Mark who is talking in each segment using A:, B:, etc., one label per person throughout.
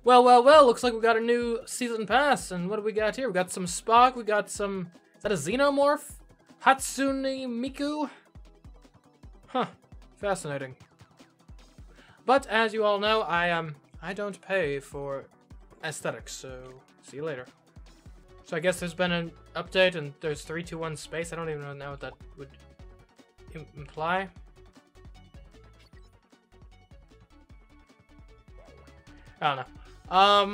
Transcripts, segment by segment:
A: Well, looks like we got a new season pass, and what do we got here? We got some Spock, we got some... Is that a Xenomorph? Hatsune Miku? Huh, fascinating. But, as you all know, I don't pay for aesthetics, so see you later. So I guess there's been an update, and there's 321 space. I don't even know what that would imply. I don't know. I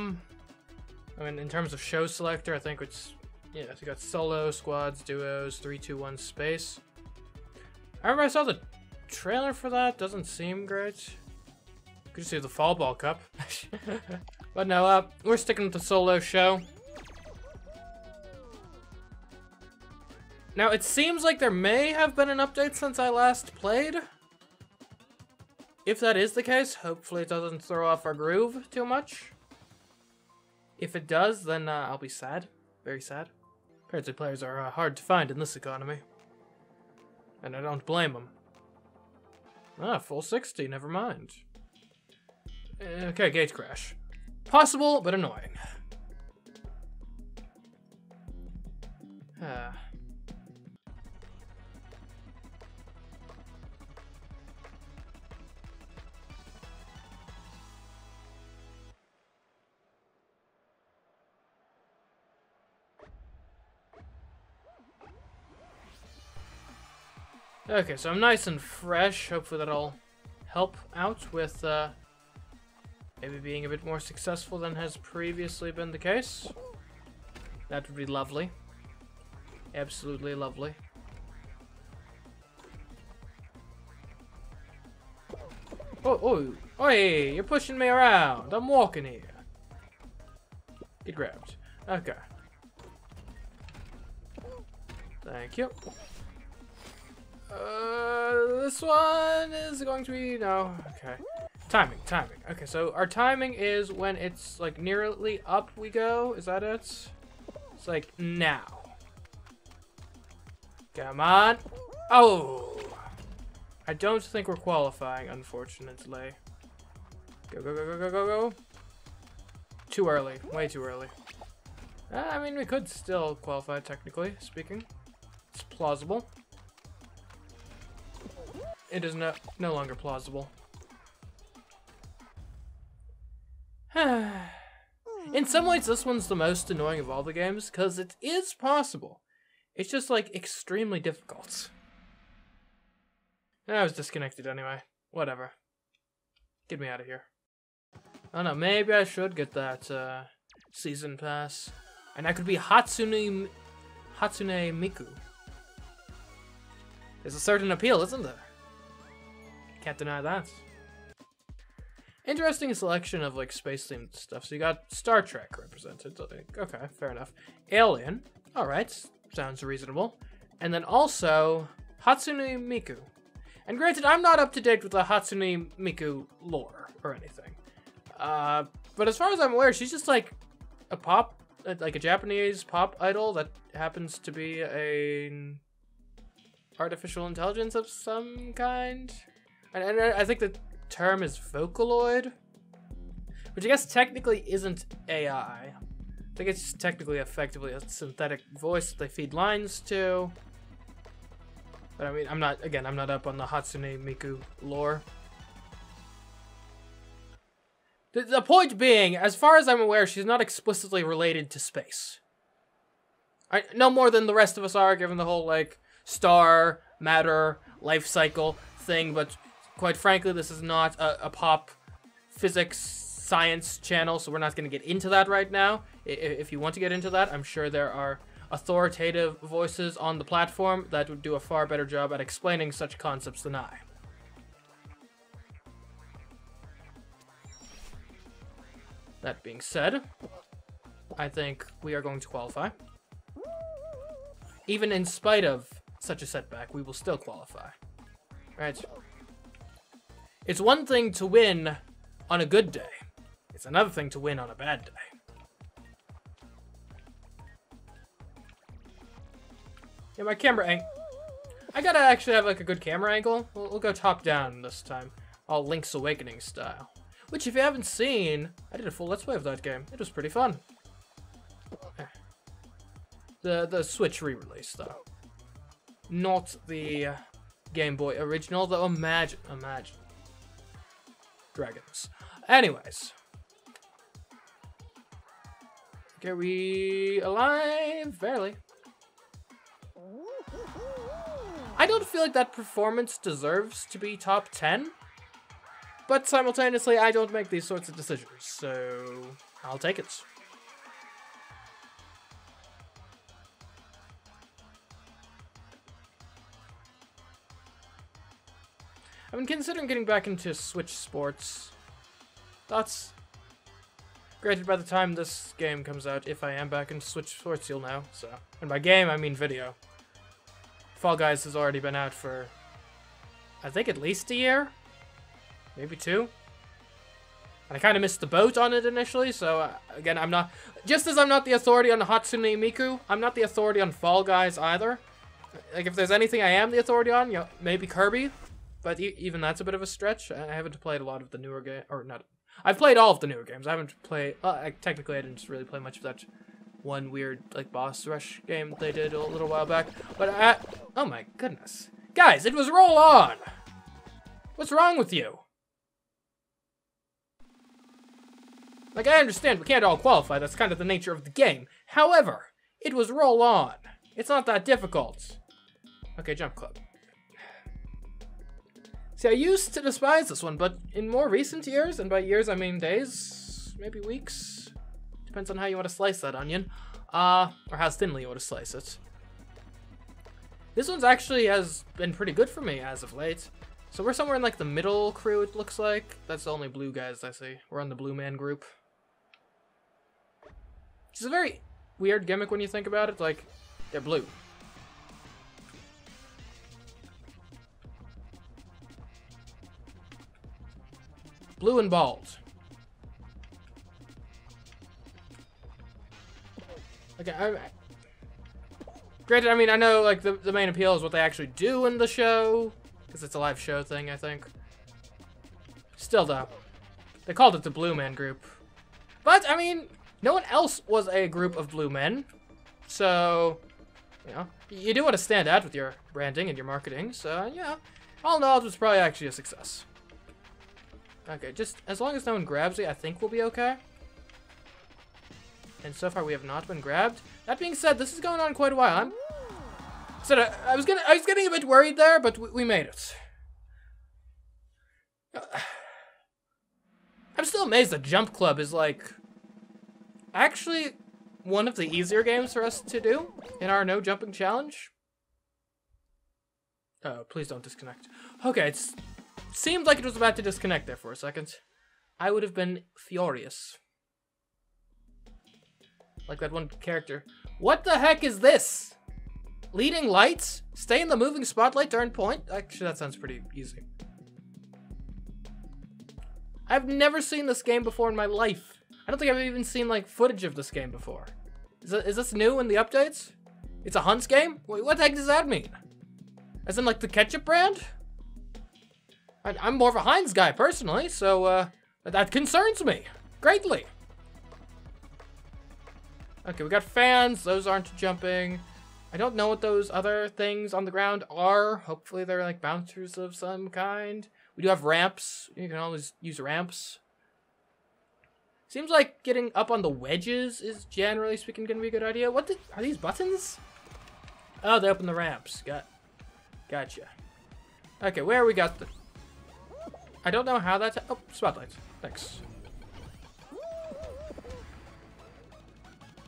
A: mean, in terms of show selector, I think it's, yeah, so you got solo, squads, duos, 321 space. I remember I saw the trailer for that. Doesn't seem great. Could see the Fall Ball Cup. But no, we're sticking with the solo show. Now, it seems like there may have been an update since I last played. If that is the case, hopefully it doesn't throw off our groove too much. If it does, then I'll be sad. Very sad. Apparently players are hard to find in this economy. And I don't blame them. Ah, full 60, never mind. Okay, gate crash. Possible, but annoying. Okay, so I'm nice and fresh. Hopefully that'll help out with maybe being a bit more successful than has previously been the case. That would be lovely. Absolutely lovely. Oh, oi, you're pushing me around. I'm walking here. Get grabbed. Okay. Thank you. This one is going to be, no, okay. Timing. Okay, so our timing is when it's, like, nearly up we go. Is that it? It's like, now. Come on. Oh! I don't think we're qualifying, unfortunately. Go. Too early. Way too early. I mean, we could still qualify, technically speaking. It's plausible. It is no longer plausible. In some ways, this one's the most annoying of all the games, because it is possible. It's just, like, extremely difficult. I was disconnected anyway. Whatever. Get me out of here. I don't know, maybe I should get that, season pass. And I could be Hatsune Miku. There's a certain appeal, isn't there? Can't deny that. Interesting selection of, like, space-themed stuff. So you got Star Trek represented. Okay, fair enough. Alien. Alright, sounds reasonable. And then also, Hatsune Miku. And granted, I'm not up to date with the Hatsune Miku lore or anything. But as far as I'm aware, she's just, like, a Japanese pop idol that happens to be an artificial intelligence of some kind. And I think the term is Vocaloid, which I guess technically isn't AI. I think it's technically effectively a synthetic voice that they feed lines to. But I mean, I'm not up on the Hatsune Miku lore. The point being, as far as I'm aware, she's not explicitly related to space. No more than the rest of us are, given the whole, like, star, matter, life cycle thing, but quite frankly, this is not a pop physics science channel, so we're not going to get into that right now. If you want to get into that, I'm sure there are authoritative voices on the platform that would do a far better job at explaining such concepts than I. That being said, I think we are going to qualify. Even in spite of such a setback, we will still qualify. Right? It's one thing to win on a good day. It's another thing to win on a bad day. Yeah, my camera angle. I gotta actually have, like, a good camera angle. We'll go top down this time. All Link's Awakening style. which if you haven't seen, I did a full Let's Play of that game. It was pretty fun. The Switch re-release, though. Not the Game Boy original, though. Imagine. Dragons. Anyways. Okay, we alive? Barely. I don't feel like that performance deserves to be top 10. But simultaneously, I don't make these sorts of decisions. So, I'll take it. I've been considering getting back into Switch sports. Thoughts? Granted, by the time this game comes out, if I am back into Switch sports, you'll know. So, and by game, I mean video. Fall Guys has already been out for, I think, at least a year? Maybe 2? And I kind of missed the boat on it initially, so, again, I'm not... Just as I'm not the authority on Hatsune Miku, I'm not the authority on Fall Guys either. Like, if there's anything I am the authority on, you know, maybe Kirby. But even that's a bit of a stretch. I haven't played a lot of the newer game, or not. I've played all of the newer games. I haven't played. Technically, I didn't really play much of that one weird like boss rush game they did a little while back. But oh my goodness, guys, it was Roll On. What's wrong with you? Like, I understand we can't all qualify. That's kind of the nature of the game. However, it was Roll On. It's not that difficult. Okay, Jump Club. See, I used to despise this one, but in more recent years, and by years I mean days, maybe weeks, depends on how you want to slice that onion, or how thinly you want to slice it. This one's actually has been pretty good for me as of late. So we're somewhere in like the middle crew, it looks like. That's the only blue guys I see. We're on the blue man group. It's a very weird gimmick when you think about it, like, they're blue. Blue and bald. Okay, granted, I mean, I know, like, the main appeal is what they actually do in the show, because it's a live show thing, I think. Still, though, they called it the Blue Man Group. But, I mean, no one else was a group of blue men, so, you know, you do want to stand out with your branding and your marketing, so, yeah, all in all, it was probably actually a success. Okay, just as long as no one grabs me, I think we'll be okay. And so far we have not been grabbed. That being said, this is going on quite a while. I was getting a bit worried there, but we made it. I'm still amazed that Jump Club is like actually one of the easier games for us to do in our no jumping challenge. Oh, please don't disconnect. Okay, it's seemed like it was about to disconnect there for a second. I would have been furious. Like that one character. What the heck is this? Leading lights? Stay in the moving spotlight during point? Actually, that sounds pretty easy. I've never seen this game before in my life. I don't think I've even seen like footage of this game before. Is this new in the updates? It's a Hunt's game? Wait, what the heck does that mean? As in like the ketchup brand? I'm more of a Heinz guy, personally, so, that concerns me greatly. Okay, we got fans. Those aren't jumping. I don't know what those other things on the ground are. Hopefully they're, like, bouncers of some kind. We do have ramps. You can always use ramps. Seems like getting up on the wedges is, generally speaking, going to be a good idea. Are these buttons? Oh, they open the ramps. Gotcha. Okay, where we got the... I don't know how that's... Oh, spotlights. Thanks.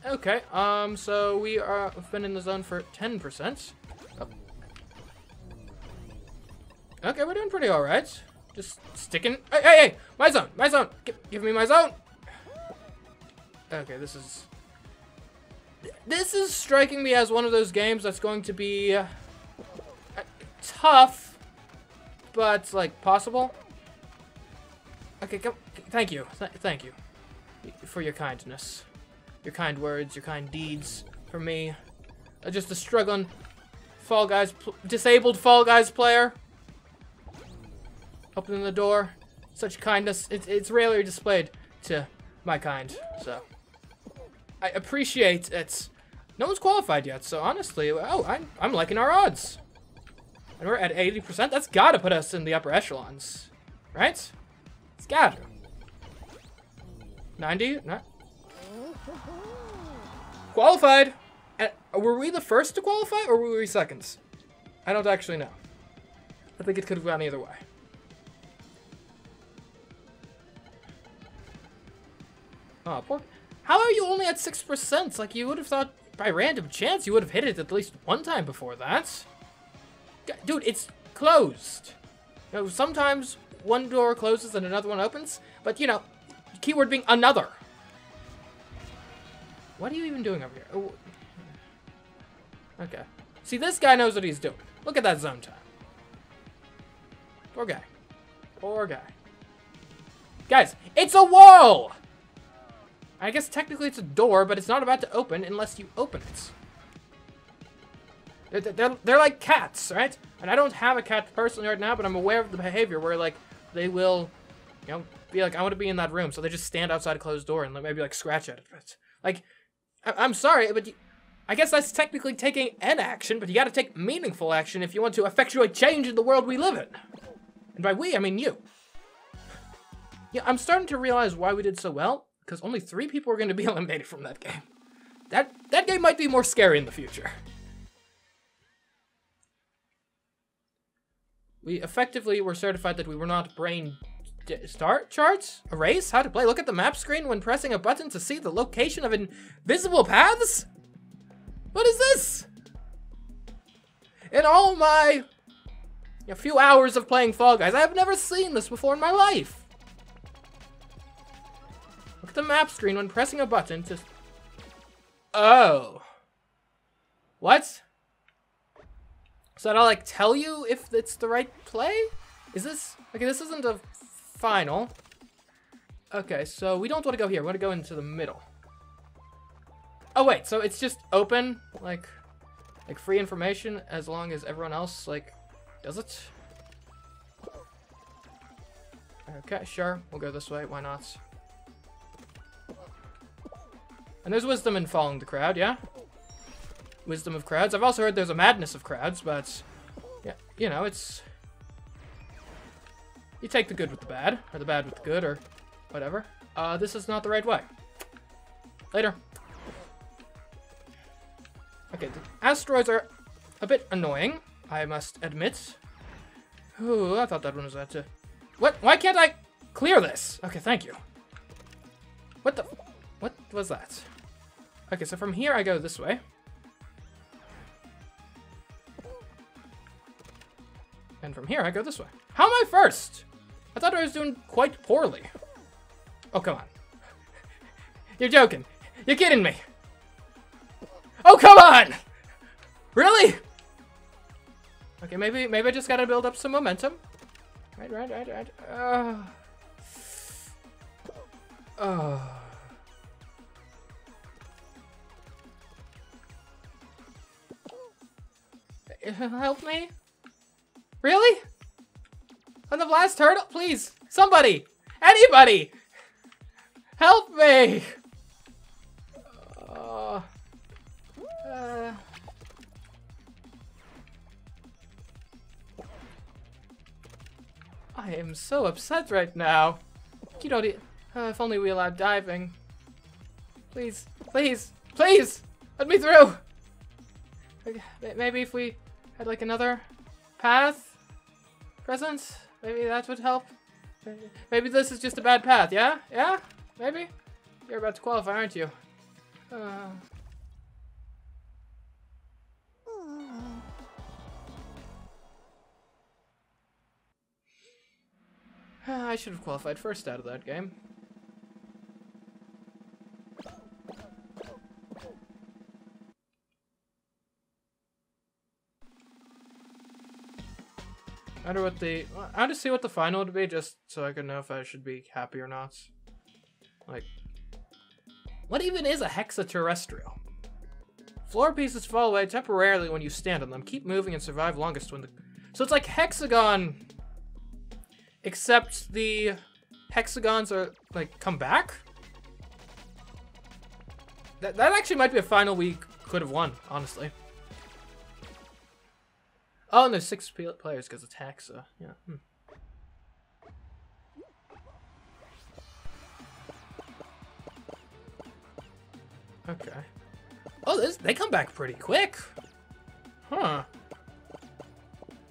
A: Okay, so we've been in the zone for 10%. Oh. Okay, we're doing pretty alright. Just sticking... Hey! My zone! My zone! Give me my zone! Okay, this is striking me as one of those games that's going to be... tough, but, like, possible. Okay, thank you. Thank you for your kindness. Your kind words, your kind deeds for me. Just a struggling Fall Guys, disabled Fall Guys player. Opening the door. such kindness. It's rarely displayed to my kind, so I appreciate it. No one's qualified yet, so honestly, oh, I'm liking our odds. And we're at 80%. That's gotta put us in the upper echelons, right? It's gotta. 90? Not qualified. Were we the first to qualify, or were we seconds? I don't actually know. I think it could have gone either way. Oh, poor. How are you only at 6%? Like, you would have thought by random chance you would have hit it at least one time before that. Dude, it's closed. You know, sometimes one door closes and another one opens, but you know, keyword being another. What are you even doing over here? Oh. Okay. See, this guy knows what he's doing. Look at that zone time. Poor guy. Poor guy. Guys, it's a wall! I guess technically it's a door, but it's not about to open unless you open it. They're like cats, right? And I don't have a cat personally right now, but I'm aware of the behavior where, like, they will, you know, be like, I want to be in that room. So they just stand outside a closed door and maybe, like, scratch at it. But, like, I'm sorry, but I guess that's technically taking an action, but you gotta take meaningful action if you want to effectuate change in the world we live in. And by we, I mean you. Yeah, I'm starting to realize why we did so well, because only 3 people were going to be eliminated from that game. That game might be more scary in the future. We effectively were certified that we were not brain start charts? Erase? How to play? Look at the map screen when pressing a button to see the location of invisible paths? What is this? In all my few hours of playing Fall Guys, I have never seen this before in my life. Look at the map screen when pressing a button to... Oh. What? So that'll, like, tell you if it's the right play? Is this... Okay, this isn't a final. Okay, so we don't want to go here. We want to go into the middle. Oh, wait, so it's just open, like free information as long as everyone else, like, does it? Okay, sure. We'll go this way. Why not? And there's wisdom in following the crowd, yeah? Wisdom of crowds. I've also heard there's a madness of crowds, but yeah, you know, it's... You take the good with the bad, or the bad with the good, or whatever. This is not the right way. Later. Okay, the asteroids are a bit annoying, I must admit. Ooh, I thought that one was that too. What? Why can't I clear this? Okay, thank you. What the... What was that? Okay, so from here I go this way. And from here I go this way. How am I first? I thought I was doing quite poorly. Oh, come on. You're joking. You're kidding me. Oh, come on! Really? Okay, maybe I just gotta build up some momentum. Right. Help me? Really? On the last hurdle? Please, somebody! Anybody! Help me! I am so upset right now. You don't if only we allowed diving. Please, please, please! Let me through! Maybe if we had like another path present, maybe that would help. Maybe this is just a bad path, yeah? Yeah? Maybe? You're about to qualify, aren't you? I should have qualified first out of that game. I wonder what the... I want to see what the final would be, just so I can know if I should be happy or not. Like... What even is a hexaterrestrial? Floor pieces fall away temporarily when you stand on them. Keep moving and survive longest when the... So it's like hexagon... except the hexagons are, like, come back? That actually might be a final we could have won, honestly. Oh, and there's 6 players because it's Hexa. Yeah. Okay. Oh, they come back pretty quick. Huh.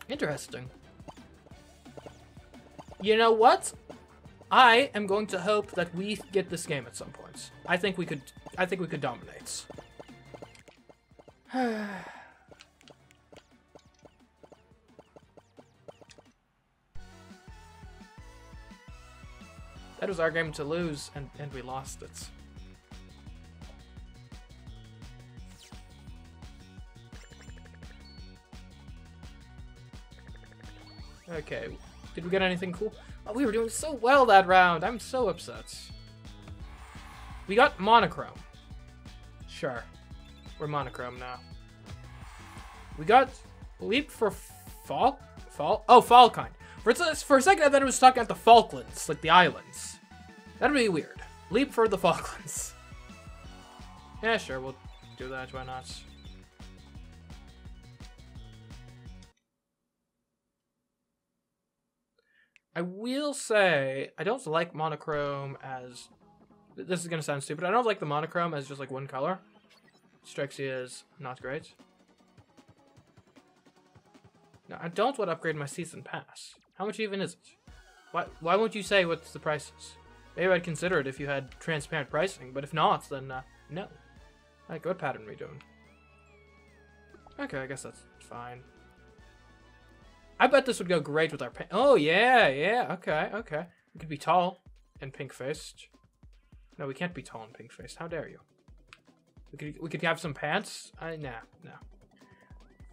A: Interesting. You know what? I am going to hope that we get this game at some point. I think we could dominate. That was our game to lose, and we lost it. Okay, did we get anything cool? Oh, we were doing so well that round. I'm so upset. We got monochrome. Sure, we're monochrome now. We got leap for fall. Oh, fall kind. For a second, I thought it was talking about the Falklands, like the islands. That'd be weird. Leap for the Falklands. Yeah, sure, we'll do that. Why not? I will say, I don't like monochrome as... This is gonna sound stupid. I don't like the monochrome as just like one color. Strikes you as not great. No, I don't want to upgrade my season pass. How much even is it? Why won't you say what the price is? Maybe I'd consider it if you had transparent pricing, but if not, then no. Like, what pattern are we doing? Okay, I guess that's fine. I bet this would go great with our oh, yeah, okay. We could be tall and pink-faced. No, we can't be tall and pink-faced. How dare you? We could have some pants? Nah.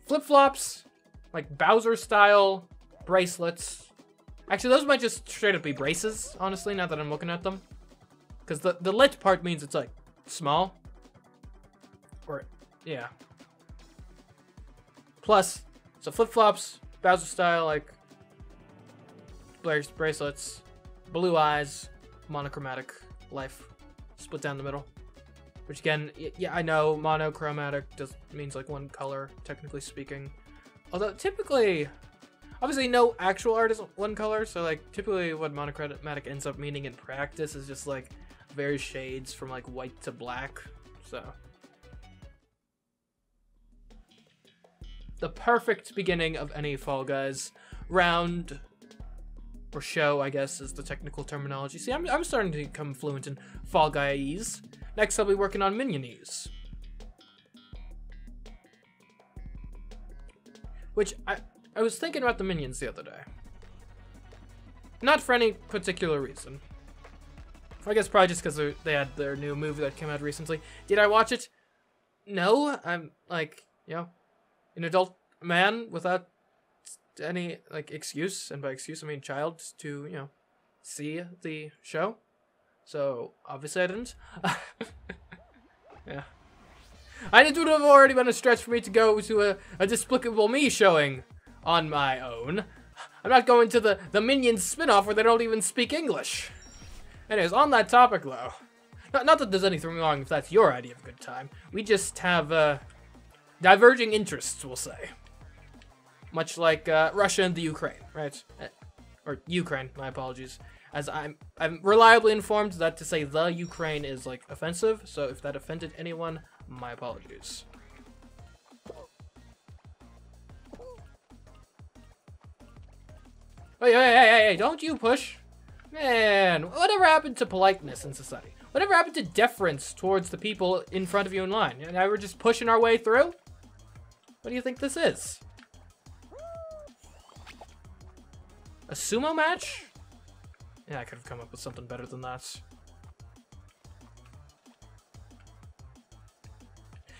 A: Flip-flops, like Bowser-style bracelets. Actually, those might just straight up be braces, honestly, now that I'm looking at them. Because the lit part means it's, like, small. Or, yeah. Plus, so flip-flops, Bowser style, like bracelets, blue eyes, monochromatic life, split down the middle. Which again, yeah, I know monochromatic just means like one color, technically speaking. Although typically, obviously no actual art is one color, so like typically what monochromatic ends up meaning in practice is just like various shades from like white to black. So the perfect beginning of any Fall Guys round, or show, I guess, is the technical terminology. See, I'm starting to become fluent in Fall Guys. Next, I'll be working on Minionese. Which, I was thinking about the Minions the other day. Not for any particular reason. I guess probably just because they had their new movie that came out recently. Did I watch it? No, I'm, like, you know, an adult man without any like excuse, and by excuse I mean child, to, you know, see the show. So obviously I didn't. Yeah, it would have already been a stretch for me to go to a Despicable Me showing on my own. I'm not going to the Minions spin-off where they don't even speak English. Anyways, on that topic though, not that there's anything wrong if that's your idea of a good time. We just have diverging interests, we'll say. Much like Russia and the Ukraine, right? Or Ukraine, my apologies. As I'm reliably informed that to say the Ukraine is like offensive, so if that offended anyone, my apologies. Hey, don't you push. Man, whatever happened to politeness in society? Whatever happened to deference towards the people in front of you in line? And now we're just pushing our way through? What do you think this is? A sumo match? Yeah, I could have come up with something better than that.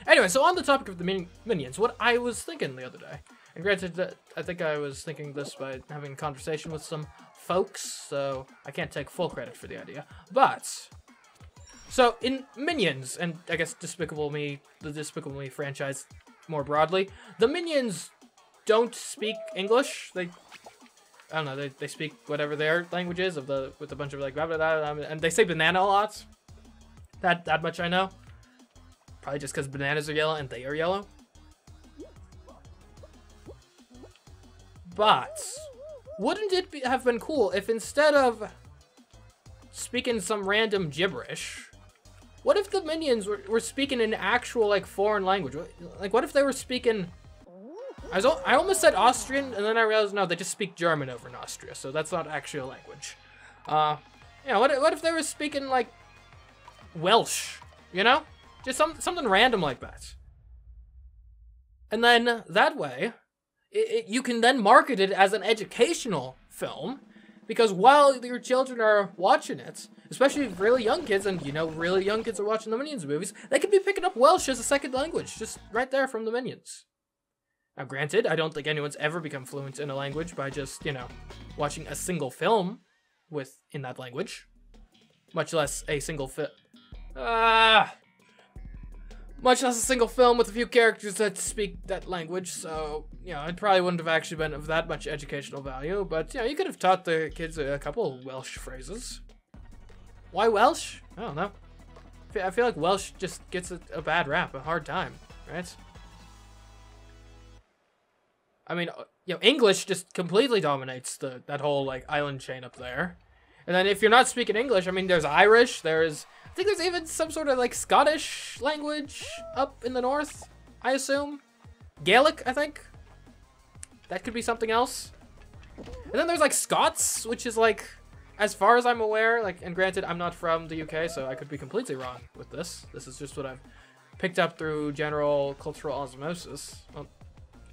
A: Anyway, so on the topic of the Minions, what I was thinking the other day, and granted that I think I was thinking this by having a conversation with some folks, so I can't take full credit for the idea, but so in Minions, and I guess Despicable Me, the Despicable Me franchise more broadly, the Minions don't speak English. I don't know, they speak whatever their language is with a bunch of like blah, blah, blah, blah, and they say banana a lot. That much I know. Probably just because bananas are yellow and they are yellow. But wouldn't it have been cool if instead of speaking some random gibberish, what if the minions were speaking an actual like foreign language? Like what if they were speaking... I almost said Austrian, and then I realized, no, they just speak German over in Austria, so that's not actually a language. You know, what if they were speaking, like, Welsh, you know? Just something random like that. And then, that way, you can then market it as an educational film, because while your children are watching it, especially really young kids, and you know really young kids are watching the Minions movies, they could be picking up Welsh as a second language, just right there from the Minions. Now, granted, I don't think anyone's ever become fluent in a language by just, you know, watching a single film in that language. Much less a single much less a single film with a few characters that speak that language, so, you know, it probably wouldn't have actually been of that much educational value, but, you know, you could have taught the kids a couple Welsh phrases. Why Welsh? I don't know. I feel like Welsh just gets a bad rap, a hard time, right? I mean, you know, English just completely dominates that whole, like, island chain up there. And then if you're not speaking English, I mean, there's Irish, I think there's even some sort of, like, Scottish language up in the north, I assume. Gaelic, I think. That could be something else. And then there's, like, Scots, which is, like, as far as I'm aware, like, and granted, I'm not from the UK, so I could be completely wrong with this. This is just what I've picked up through general cultural osmosis. Well,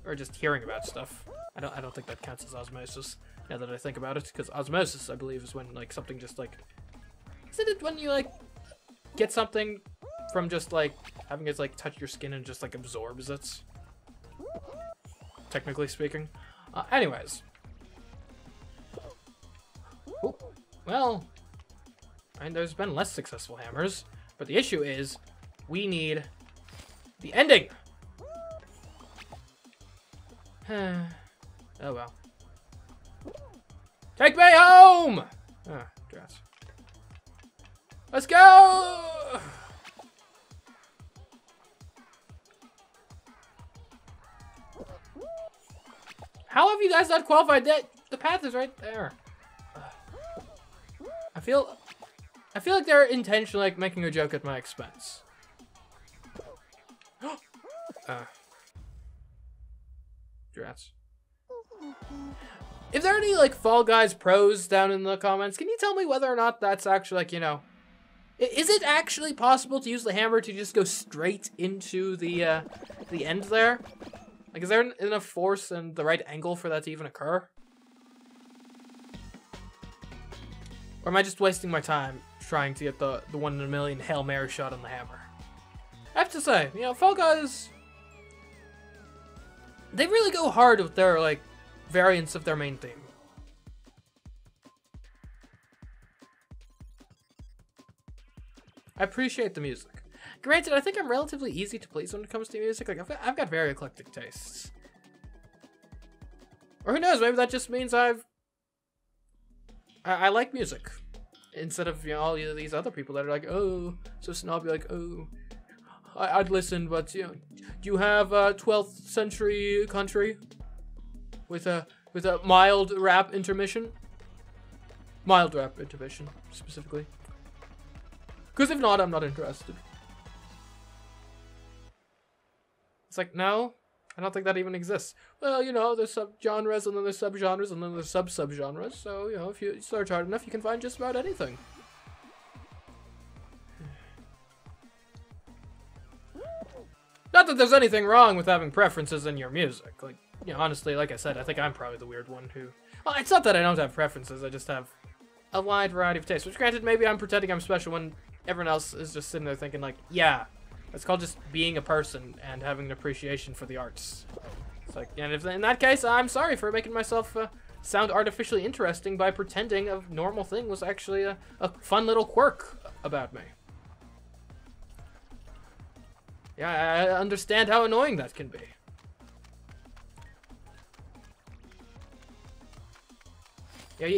A: or just hearing about stuff. I don't think that counts as osmosis, now that I think about it, because osmosis, I believe, is when, like, something just, like... Isn't it when you, like, get something from just, like, having it, like, touch your skin and just, like, absorbs it? Technically speaking. Anyways. Ooh, well, and there's been less successful hammers, but the issue is, we need the ending! Oh well. Take me home! Ah, dress. Let's go! How have you guys not qualified that? The path is right there. I feel like they're intentionally, like, making a joke at my expense. Drats. If there are any, like, Fall Guys pros down in the comments, can you tell me whether or not that's actually, like, you know... Is it actually possible to use the hammer to just go straight into the end there? Like, is there enough force and the right angle for that to even occur? Or am I just wasting my time trying to get the 1 in a million Hail Mary shot on the hammer? I have to say, you know, Fall Guys... They really go hard with their, like, variants of their main theme. I appreciate the music. Granted, I think I'm relatively easy to please when it comes to music. Like, I've got very eclectic tastes. Or who knows, maybe that just means I like music. Instead of, you know, all these other people that are like, oh, so snobby, like, oh, I'd listen, but, you know, do you have a 12th century country with a mild rap intermission? Mild rap intermission, specifically. Because if not, I'm not interested. It's like, no, I don't think that even exists. Well, you know, there's sub-genres, and then there's sub-genres, and then there's sub-sub-genres, so, you know, if you search hard enough, you can find just about anything. Not that there's anything wrong with having preferences in your music. Like, you know, honestly, like I said, I think I'm probably the weird one who... Well, it's not that I don't have preferences, I just have a wide variety of tastes. Which, granted, maybe I'm pretending I'm special when everyone else is just sitting there thinking, like, yeah, it's called just being a person and having an appreciation for the arts. It's like, and if in that case, I'm sorry for making myself sound artificially interesting by pretending a normal thing was actually a fun little quirk about me. Yeah, I understand how annoying that can be. Yeah,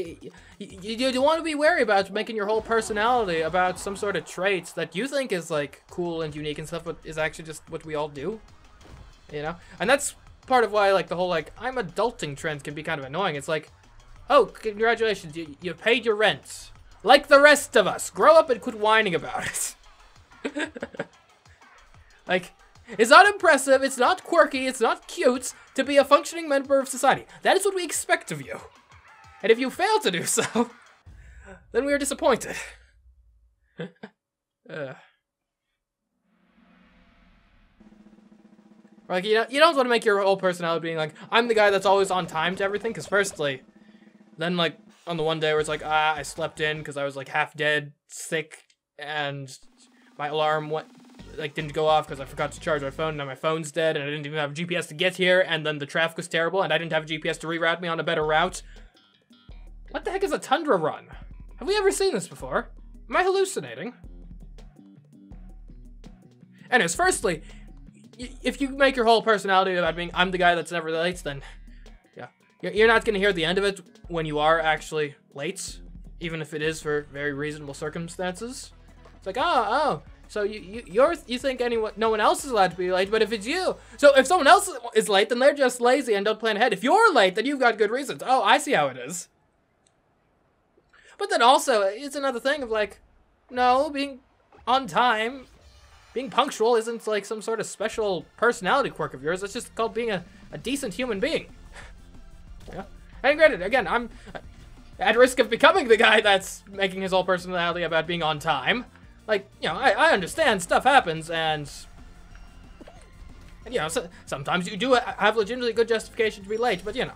A: you want to be wary about making your whole personality about some sort of traits that you think is like cool and unique and stuff, but is actually just what we all do, you know? And that's part of why like the whole like I'm adulting trend can be kind of annoying. It's like, oh, congratulations, you paid your rent, like the rest of us. Grow up and quit whining about it. Like, it's not impressive, it's not quirky, it's not cute to be a functioning member of society. That is what we expect of you. And if you fail to do so, then we are disappointed. Like, you don't want to make your whole personality being like, I'm the guy that's always on time to everything, because firstly, then like, on the one day where it's like, I slept in because I was like half dead, sick, and my alarm didn't go off because I forgot to charge my phone, and now my phone's dead, and I didn't even have a GPS to get here, and then the traffic was terrible, and I didn't have a GPS to reroute me on a better route. What the heck is a tundra run? Have we ever seen this before? Am I hallucinating? Anyways, firstly, if you make your whole personality about being, I'm the guy that's never late, then yeah, you're not going to hear the end of it when you are actually late, even if it is for very reasonable circumstances. It's like, oh, so you think no one else is allowed to be late, but if it's you, so if someone else is late, then they're just lazy and don't plan ahead. If you're late, then you've got good reasons. Oh, I see how it is. But then also, it's another thing of like, no, being on time, being punctual isn't like some sort of special personality quirk of yours. It's just called being a decent human being. Yeah. And granted, again, I'm at risk of becoming the guy that's making his whole personality about being on time. Like, you know, I understand stuff happens, and you know, sometimes you do have legitimately good justification to be late, but you know,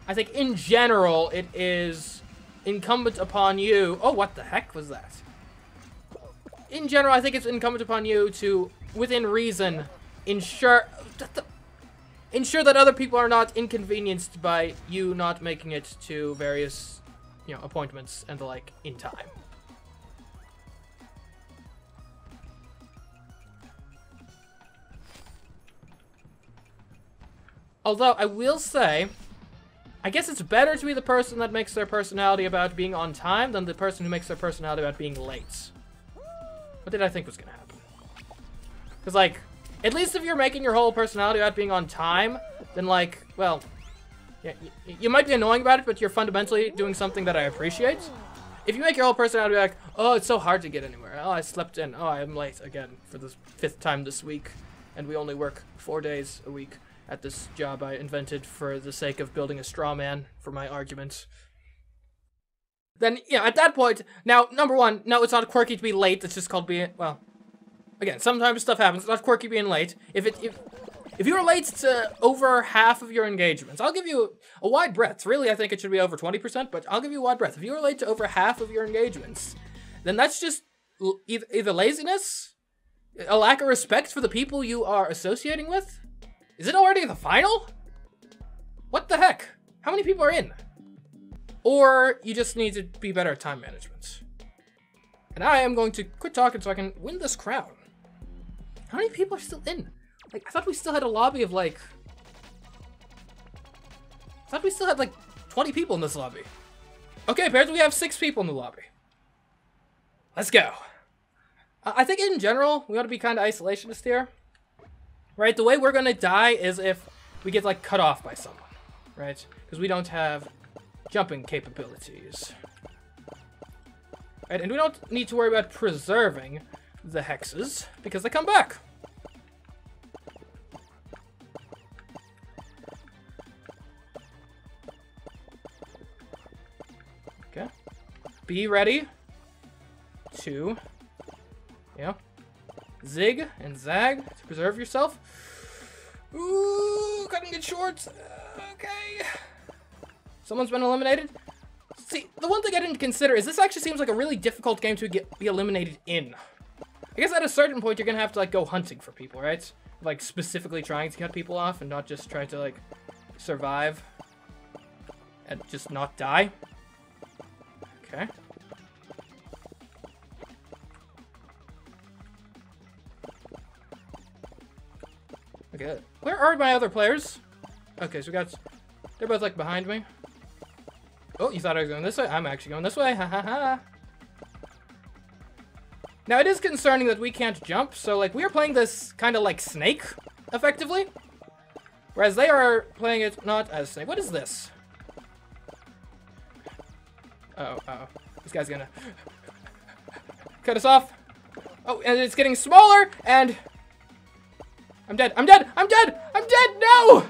A: I think in general it is incumbent upon you. Oh, what the heck was that? In general, I think it's incumbent upon you to, within reason, ensure that other people are not inconvenienced by you not making it to various, you know, appointments and the like in time. Although, I will say, I guess it's better to be the person that makes their personality about being on time than the person who makes their personality about being late. What did I think was gonna happen? Because, like, at least if you're making your whole personality about being on time, then, like, well, yeah, you might be annoying about it, but you're fundamentally doing something that I appreciate. If you make your whole personality like, oh, it's so hard to get anywhere. Oh, I slept in. Oh, I'm late again for the 5th time this week, and we only work 4 days a week at this job I invented for the sake of building a straw man for my argument. Then, yeah, at that point, now, number one, no, it's not quirky to be late. It's just called being, well, again, sometimes stuff happens. It's not quirky being late. If you're late to over half of your engagements, I'll give you a wide breadth. Really, I think it should be over 20%, but I'll give you a wide breadth. If you're late to over half of your engagements, then that's just either laziness, a lack of respect for the people you are associating with. Is it already the final? What the heck? How many people are in? Or you just need to be better at time management. And I am going to quit talking so I can win this crown. How many people are still in? Like, I thought we still had a lobby of like... I thought we still had like 20 people in this lobby. Okay, apparently we have 6 people in the lobby. Let's go. I think in general, we ought to be kind of isolationist here. Right, the way we're gonna die is if we get like cut off by someone, right? Because we don't have jumping capabilities. Right, and we don't need to worry about preserving the hexes because they come back. Okay. Be ready to, you know, zig and zag to preserve yourself. Ooh, cutting it short. Okay. Someone's been eliminated. See, the one thing I didn't consider is this actually seems like a really difficult game to be eliminated in. I guess at a certain point you're gonna have to like go hunting for people, right? Like specifically trying to cut people off and not just try to like survive and just not die. Okay. Okay, where are my other players? Okay, so we got, they're both like behind me. Oh, you thought I was going this way? I'm actually going this way. Ha ha ha. Now, it is concerning that we can't jump, so, like, we are playing this kind of like Snake, effectively. Whereas they are playing it not as Snake. What is this? Uh-oh, uh-oh. This guy's gonna cut us off. Oh, and it's getting smaller, and... I'm dead, I'm dead, I'm dead, I'm dead, no!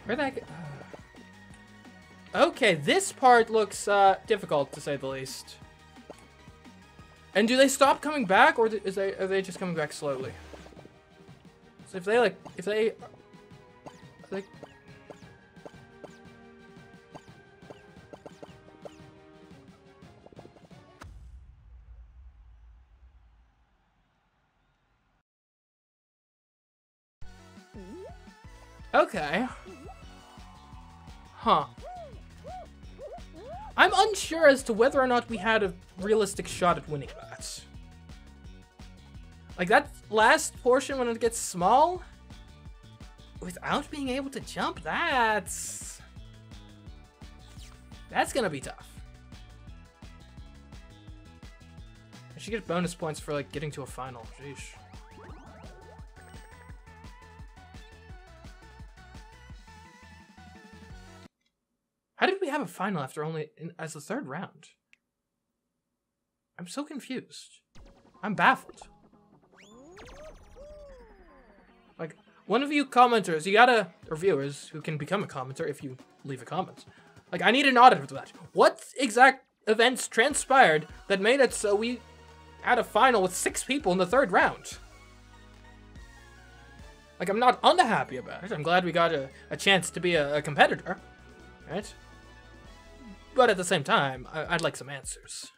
A: Where'd that go? Okay, this part looks difficult, to say the least. And do they stop coming back, or are they just coming back slowly? So if they, like, okay. Huh. I'm unsure as to whether or not we had a realistic shot at winning that. Like, that last portion when it gets small, without being able to jump, that's gonna be tough. I should get bonus points for, like, getting to a final. Sheesh. How did we have a final after only as the third round? I'm so confused. I'm baffled. Like, one of you commenters, or viewers who can become a commenter if you leave a comment. Like, I need an audit of that. What exact events transpired that made it so we had a final with 6 people in the third round? Like, I'm not unhappy about it. I'm glad we got a chance to be a competitor, right? But at the same time, I'd like some answers.